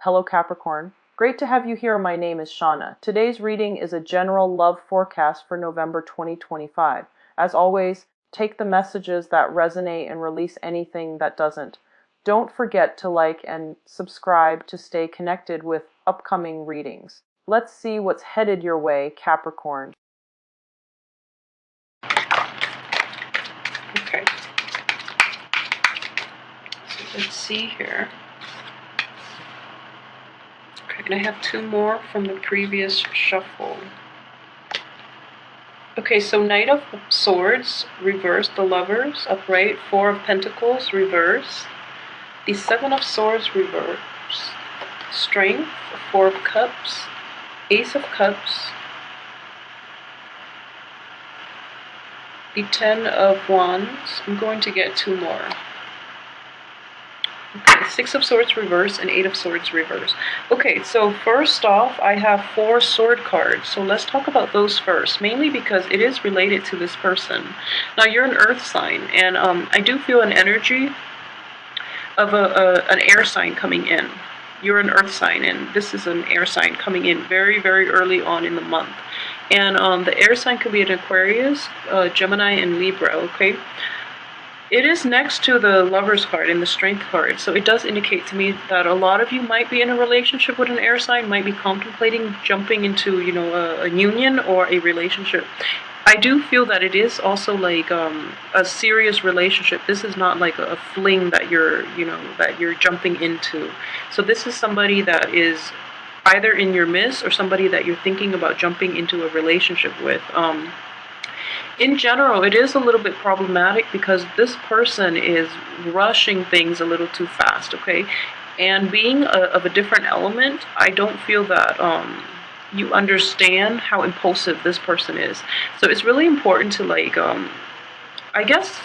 Hello Capricorn. Great to have you here. My name is Shauna. Today's reading is a general love forecast for November 2025. As always, take the messages that resonate and release anything that doesn't. Don't forget to like and subscribe to stay connected with upcoming readings. Let's see what's headed your way, Capricorn. Okay. So let's see here. Okay, and I have two more from the previous shuffle. Okay, so Knight of Swords, reverse, the Lovers, upright, Four of Pentacles, reverse, the Seven of Swords, reverse, Strength, Four of Cups, Ace of Cups, the Ten of Wands. I'm going to get two more. Okay, Six of Swords reverse and Eight of Swords reverse. Okay, so first off, I have four sword cards. So let's talk about those first, mainly because it is related to this person. Now, you're an earth sign, and I do feel an energy of an air sign coming in. You're an earth sign, and this is an air sign coming in very, very early on in the month. And the air sign could be an Aquarius, Gemini, and Libra, okay? It is next to the Lover's card and the Strength card, so it does indicate to me that a lot of you might be in a relationship with an air sign, might be contemplating jumping into, a union or a relationship. I do feel that it is also like a serious relationship. This is not like a fling that you're jumping into. So this is somebody that is either in your midst or somebody that you're thinking about jumping into a relationship with. In general, it is a little bit problematic because this person is rushing things a little too fast, okay? And being of a different element, I don't feel that you understand how impulsive this person is. So it's really important to I guess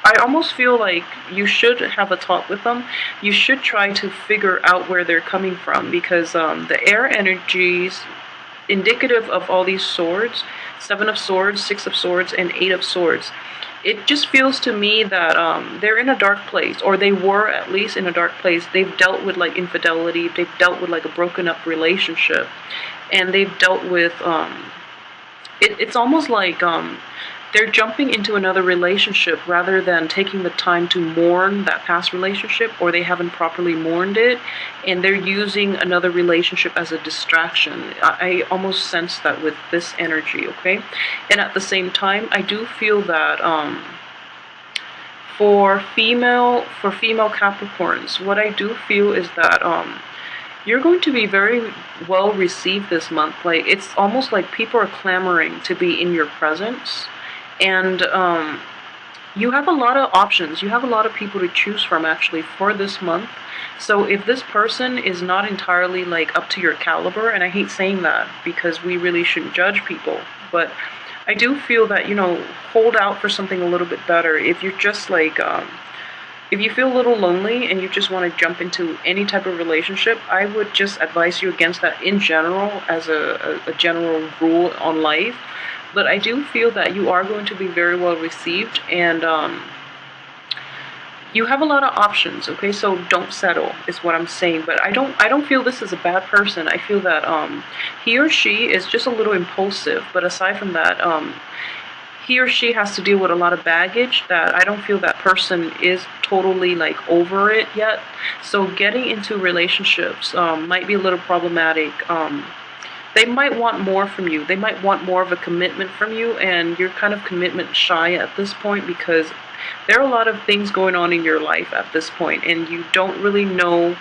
I almost feel like you should have a talk with them. You should try to figure out where they're coming from because the air energies indicative of all these swords, Seven of Swords, Six of Swords, and Eight of Swords. It just feels to me that they're in a dark place, or they were at least in a dark place. They've dealt with like infidelity, they've dealt with like a broken up relationship, and they've dealt with, it's almost like they're jumping into another relationship rather than taking the time to mourn that past relationship, or they haven't properly mourned it, and they're using another relationship as a distraction. I almost sense that with this energy, okay? And at the same time, I do feel that for female Capricorns, what I do feel is that you're going to be very well received this month. Like, it's almost like people are clamoring to be in your presence. And you have a lot of options. You have a lot of people to choose from actually for this month. So if this person is not entirely like up to your caliber, and I hate saying that because we really shouldn't judge people, but I do feel that, hold out for something a little bit better. If you're just like, if you feel a little lonely and you just want to jump into any type of relationship, I would just advise you against that in general as a general rule on life. But I do feel that you are going to be very well received, and you have a lot of options, okay? So don't settle is what I'm saying. But I don't feel this is a bad person. I feel that he or she is just a little impulsive. But aside from that, he or she has to deal with a lot of baggage that I don't feel that person is totally like over it yet. So getting into relationships might be a little problematic. They might want more from you. They might want more of a commitment from you, and you're kind of commitment shy at this point because there are a lot of things going on in your life at this point, and you don't really know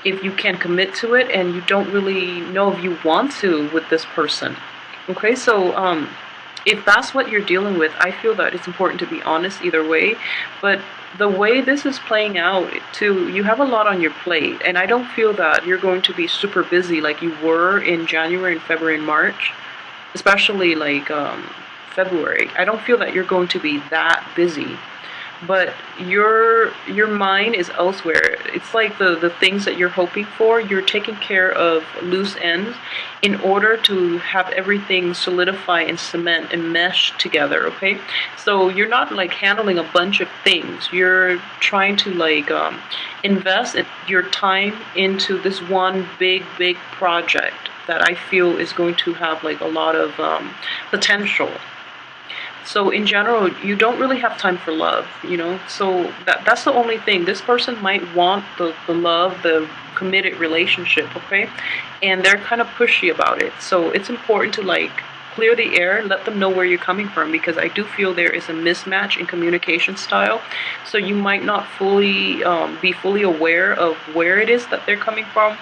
if you can commit to it, and you don't really know if you want to with this person. Okay, so if that's what you're dealing with, I feel that it's important to be honest either way. But the way this is playing out, too, you have a lot on your plate, and I don't feel that you're going to be super busy like you were in January and February and March, especially like February. I don't feel that you're going to be that busy. but your mind is elsewhere. It's like the things that you're hoping for, you're taking care of loose ends in order to have everything solidify and cement and mesh together, okay? So you're not like handling a bunch of things. You're trying to like invest your time into this one big project that I feel is going to have like a lot of potential. So in general, you don't really have time for love, you know? So that's the only thing. This person might want the love, the committed relationship, okay? And they're kind of pushy about it. So it's important to like clear the air, let them know where you're coming from, because I do feel there is a mismatch in communication style. So you might not fully be fully aware of where it is that they're coming from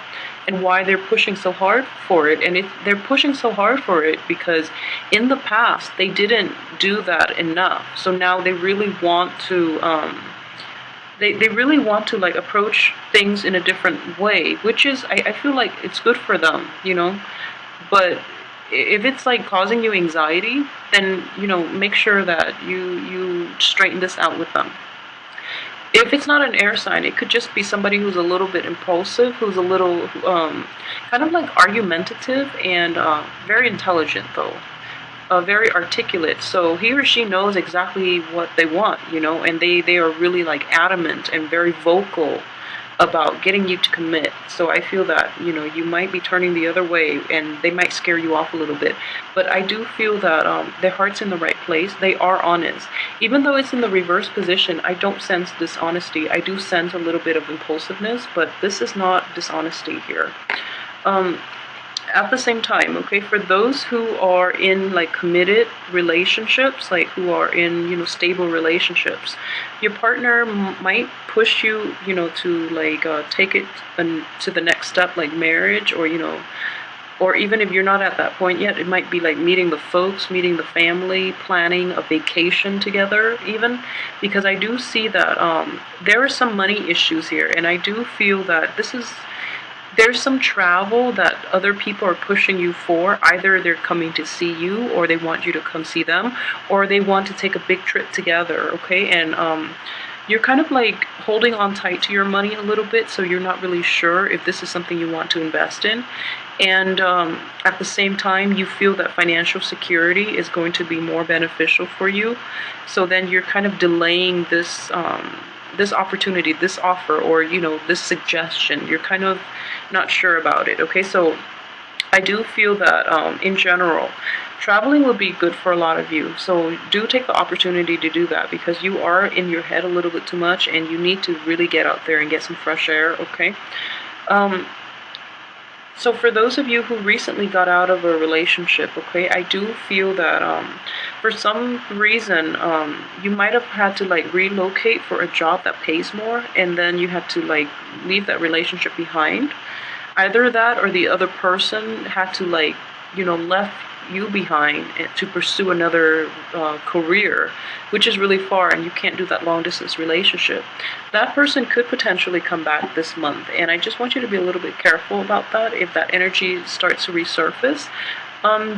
and why they're pushing so hard for it. And they're pushing so hard for it because in the past they didn't do that enough. So now they really want to they really want to like approach things in a different way, which is I feel like it's good for them, you know. But if it's like causing you anxiety, then make sure that you straighten this out with them. If it's not an air sign, it could just be somebody who's a little bit impulsive, who's a little kind of like argumentative and very intelligent though. Very articulate, so he or she knows exactly what they want, and they are really like adamant and very vocal about getting you to commit. So I feel that you might be turning the other way and they might scare you off a little bit, but I do feel that their heart's in the right place. They are honest, even though it's in the reverse position. I don't sense dishonesty. I do sense a little bit of impulsiveness, but this is not dishonesty here. At the same time, okay, for those who are in like committed relationships, like who are in stable relationships, your partner might push you to like take it to the next step, like marriage, or even if you're not at that point yet, it might be like meeting the folks, meeting the family, planning a vacation together even, because I do see that there are some money issues here, and I do feel that there's some travel that other people are pushing you for. Either they're coming to see you, or they want you to come see them, or they want to take a big trip together, okay? And you're kind of like holding on tight to your money a little bit, so you're not really sure if this is something you want to invest in. And at the same time, you feel that financial security is going to be more beneficial for you. So then you're kind of delaying this opportunity, this offer, or this suggestion. You're kind of not sure about it, okay? So I do feel that in general, traveling would be good for a lot of you. So do take the opportunity to do that, because you are in your head a little bit too much and you need to really get out there and get some fresh air, okay? So for those of you who recently got out of a relationship, okay, I do feel that for some reason you might have had to like relocate for a job that pays more, and then you had to like leave that relationship behind. Either that, or the other person had to like left you behind to pursue another career, which is really far, and you can't do that long distance relationship. That person could potentially come back this month, and I just want you to be a little bit careful about that. If that energy starts to resurface,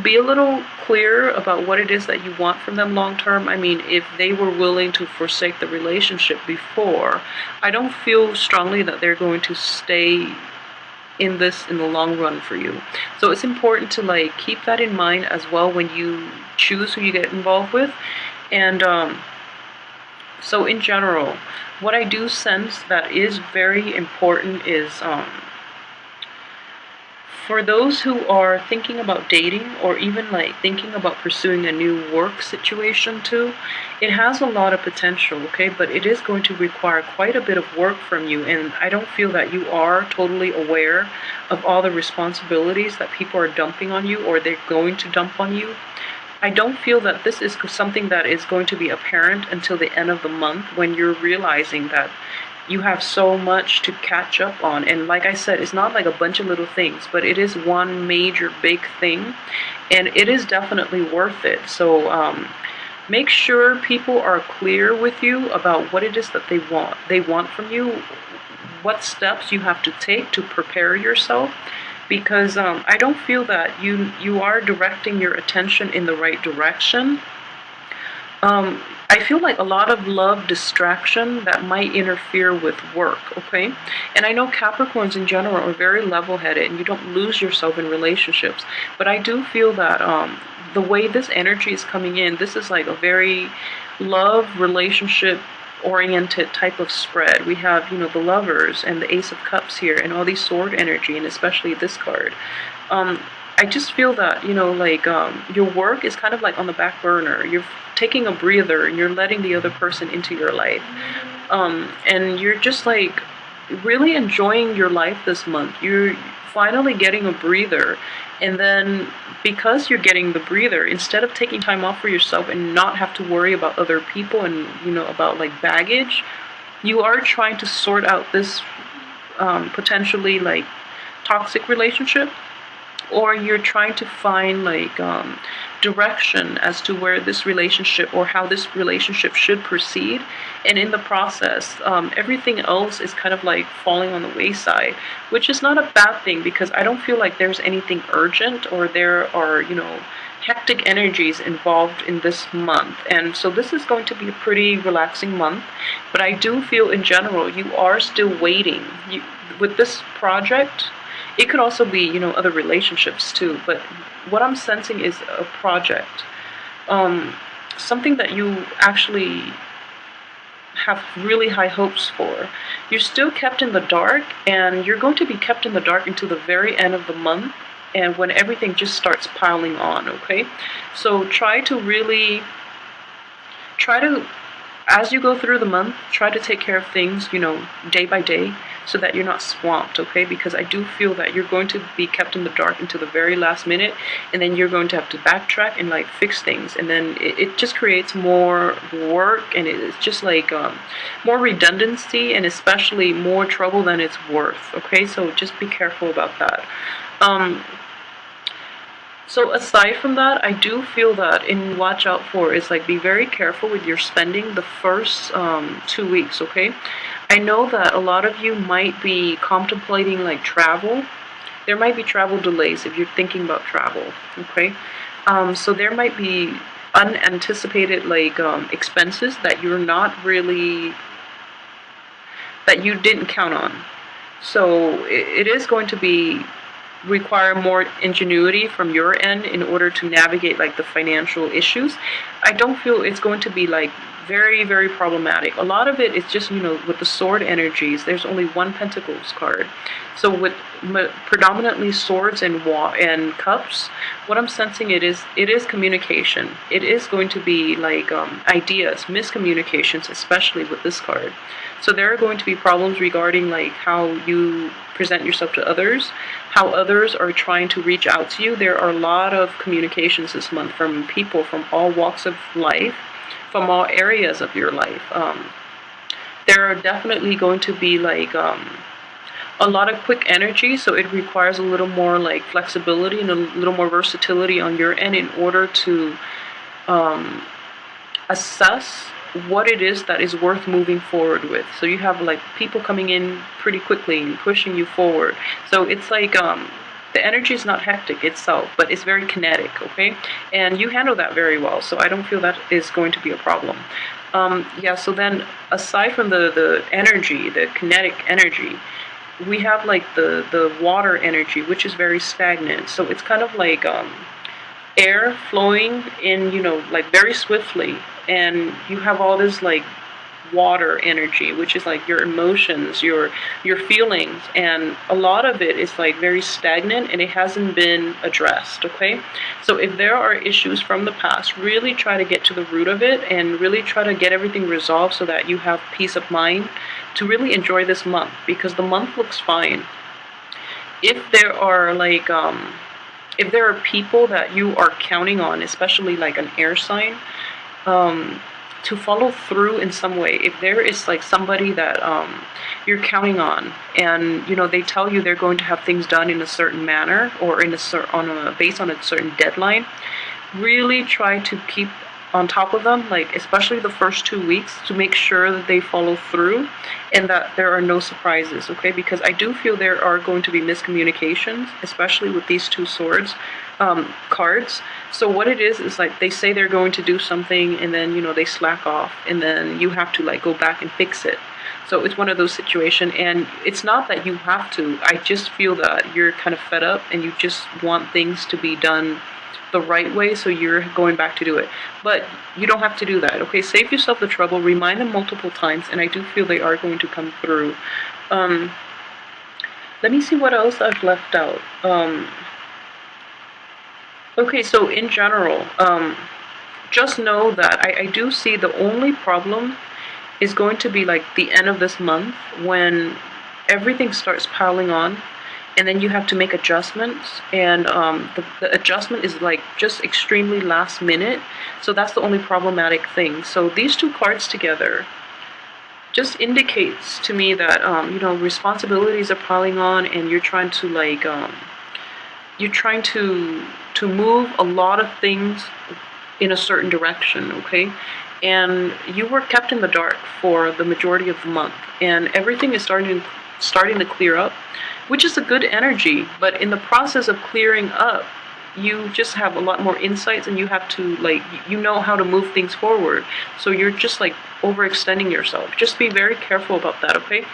be a little clear about what it is that you want from them long term. I mean, if they were willing to forsake the relationship before, I don't feel strongly that they're going to stay in the long run for you. So it's important to like keep that in mind as well when you choose who you get involved with. And so in general, what I do sense that is very important is for those who are thinking about dating, or even like thinking about pursuing a new work situation too, it has a lot of potential, okay? But it is going to require quite a bit of work from you, and I don't feel that you are totally aware of all the responsibilities that people are dumping on you, or they're going to dump on you. I don't feel that this is something that is going to be apparent until the end of the month, when you're realizing that you have so much to catch up on. And like I said, it's not like a bunch of little things, but it is one major big thing, and it is definitely worth it. So make sure people are clear with you about what it is that they want from you, what steps you have to take to prepare yourself, because I don't feel that you are directing your attention in the right direction. I feel like a lot of love distraction that might interfere with work, okay? And I know Capricorns in general are very level-headed and you don't lose yourself in relationships, but I do feel that the way this energy is coming in, this is like a very love relationship oriented type of spread. We have, the lovers and the Ace of Cups here and all these sword energy, and especially this card. I just feel that, your work is kind of like on the back burner. You're taking a breather and you're letting the other person into your life. And you're just like really enjoying your life this month. You're finally getting a breather. And then because you're getting the breather, instead of taking time off for yourself and not have to worry about other people and, about like baggage, you are trying to sort out this potentially like toxic relationship, or you're trying to find like direction as to where this relationship or how this relationship should proceed. And in the process, everything else is kind of like falling on the wayside, which is not a bad thing because I don't feel like there's anything urgent or there are, hectic energies involved in this month. And so this is going to be a pretty relaxing month, but I do feel in general you are still waiting. With this project, it could also be, other relationships too, but what I'm sensing is a project. Something that you actually have really high hopes for. You're still kept in the dark, and you're going to be kept in the dark until the very end of the month, and when everything just starts piling on, okay? So try to, as you go through the month, try to take care of things, day by day, so that you're not swamped, okay? Because I do feel that you're going to be kept in the dark until the very last minute, and then you're going to have to backtrack and like fix things, and then it just creates more work, and it's just like more redundancy, and especially more trouble than it's worth, okay? So just be careful about that. So aside from that, I do feel that in watch out for is like be very careful with your spending the first 2 weeks, okay? I know that a lot of you might be contemplating like travel. There might be travel delays if you're thinking about travel, okay? So there might be unanticipated like expenses that you're not really, that you didn't count on. So it is going to be require more ingenuity from your end in order to navigate like the financial issues. I don't feel it's going to be like very, very problematic. A lot of it is just, with the sword energies, there's only one Pentacles card. So with predominantly swords and cups, what I'm sensing it is communication. It is going to be like ideas, miscommunications, especially with this card. So there are going to be problems regarding like how you present yourself to others, how others are trying to reach out to you. There are a lot of communications this month from people from all walks of life, from all areas of your life. There are definitely going to be like a lot of quick energy, so it requires a little more like flexibility and a little more versatility on your end in order to assess what it is that is worth moving forward with. So you have like people coming in pretty quickly and pushing you forward. So it's like the energy is not hectic itself, but it's very kinetic, okay? And you handle that very well, so I don't feel that is going to be a problem. So then aside from the energy, the kinetic energy, we have like the water energy, which is very stagnant. So it's kind of like air flowing in, like very swiftly, and you have all this like water energy, which is like your emotions, your feelings, and a lot of it is like very stagnant and it hasn't been addressed, okay? So if there are issues from the past, really try to get to the root of it and really try to get everything resolved so that you have peace of mind to really enjoy this month, because the month looks fine. If there are like if there are people that you are counting on, especially like an air sign, to follow through in some way. If there is like somebody that you're counting on, and they tell you they're going to have things done in a certain manner or based on a certain deadline, really try to keep on top of them, like especially the first 2 weeks, to make sure that they follow through and that there are no surprises, okay? Because I do feel there are going to be miscommunications, especially with these two swords cards. So what it is like they say they're going to do something and then, they slack off and then you have to like go back and fix it. So it's one of those situations, and it's not that you have to. I just feel that you're kind of fed up and you just want things to be done the right way, so you're going back to do it. But you don't have to do that, okay? Save yourself the trouble, remind them multiple times, and I do feel they are going to come through. Let me see what else I've left out. Okay, so in general, just know that I do see the only problem is going to be like the end of this month when everything starts piling on and then you have to make adjustments, and the adjustment is like just extremely last minute. So that's the only problematic thing. So these two cards together just indicates to me that responsibilities are piling on and you're trying to like you're trying to move a lot of things in a certain direction, okay? And you were kept in the dark for the majority of the month, and everything is starting to clear up, which is a good energy. But in the process of clearing up, you just have a lot more insights, and you have to like how to move things forward. So you're just like overextending yourself. Just be very careful about that, okay?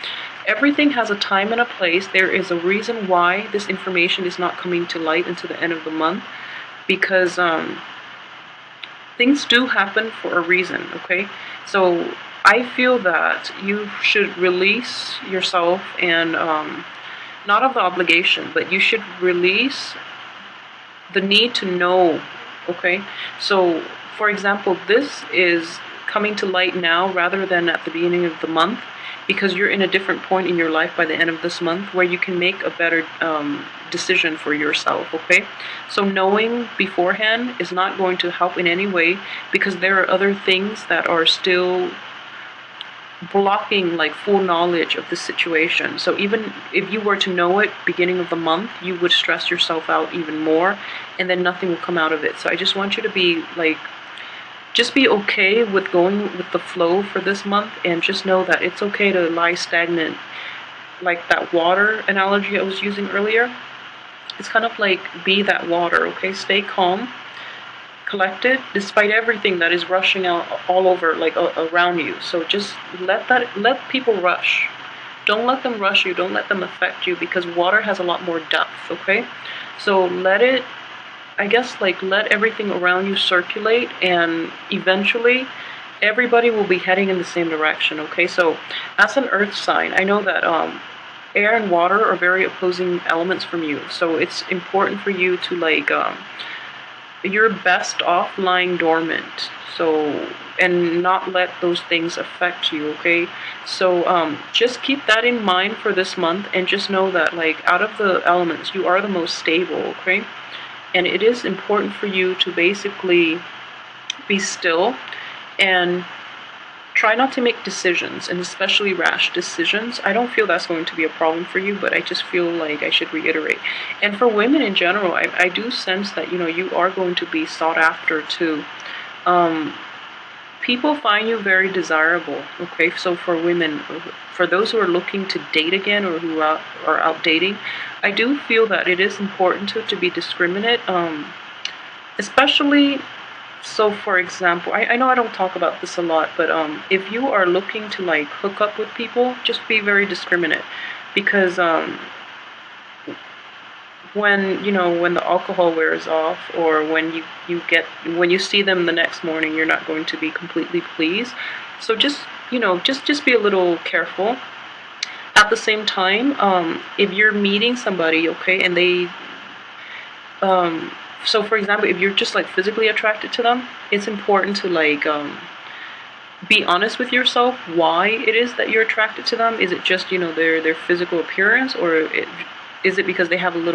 Everything has a time and a place. There is a reason why this information is not coming to light until the end of the month, because things do happen for a reason, okay? So I feel that you should release yourself and not of the obligation, but you should release the need to know, okay? So, for example, this is coming to light now rather than at the beginning of the month, because you're in a different point in your life by the end of this month where you can make a better decision for yourself, okay? So knowing beforehand is not going to help in any way, because there are other things that are still blocking like full knowledge of the situation. So even if you were to know it beginning of the month, you would stress yourself out even more, and then nothing will come out of it. So I just want you to be like, just be okay with going with the flow for this month, and just know that it's okay to lie stagnant. Like that water analogy I was using earlier, it's kind of like be that water, okay? Stay calm, collected, despite everything that is rushing out all over, like around you. So just let people rush. Don't let them rush you. Don't let them affect you, because water has a lot more depth, okay? So let everything around you circulate, and eventually everybody will be heading in the same direction, okay? So as an earth sign, I know that air and water are very opposing elements from you. So it's important for you to like, you're best off lying dormant. So, and not let those things affect you, okay? So just keep that in mind for this month, and just know that like out of the elements, you are the most stable, okay? And it is important for you to basically be still and try not to make decisions, and especially rash decisions. I don't feel that's going to be a problem for you, but I just feel like I should reiterate. And for women in general, I do sense that, you are going to be sought after too. People find you very desirable, okay? So for women, for those who are looking to date again, or who are out dating, I do feel that it is important to be discriminate, especially, so for example, I know I don't talk about this a lot, but if you are looking to like hook up with people, just be very discriminate, because when the alcohol wears off, or when you see them the next morning, you're not going to be completely pleased. So just be a little careful. At the same time, if you're meeting somebody, okay, and they so for example, if you're just like physically attracted to them, it's important to like be honest with yourself why it is that you're attracted to them. Is it just their physical appearance, or is it because they have a little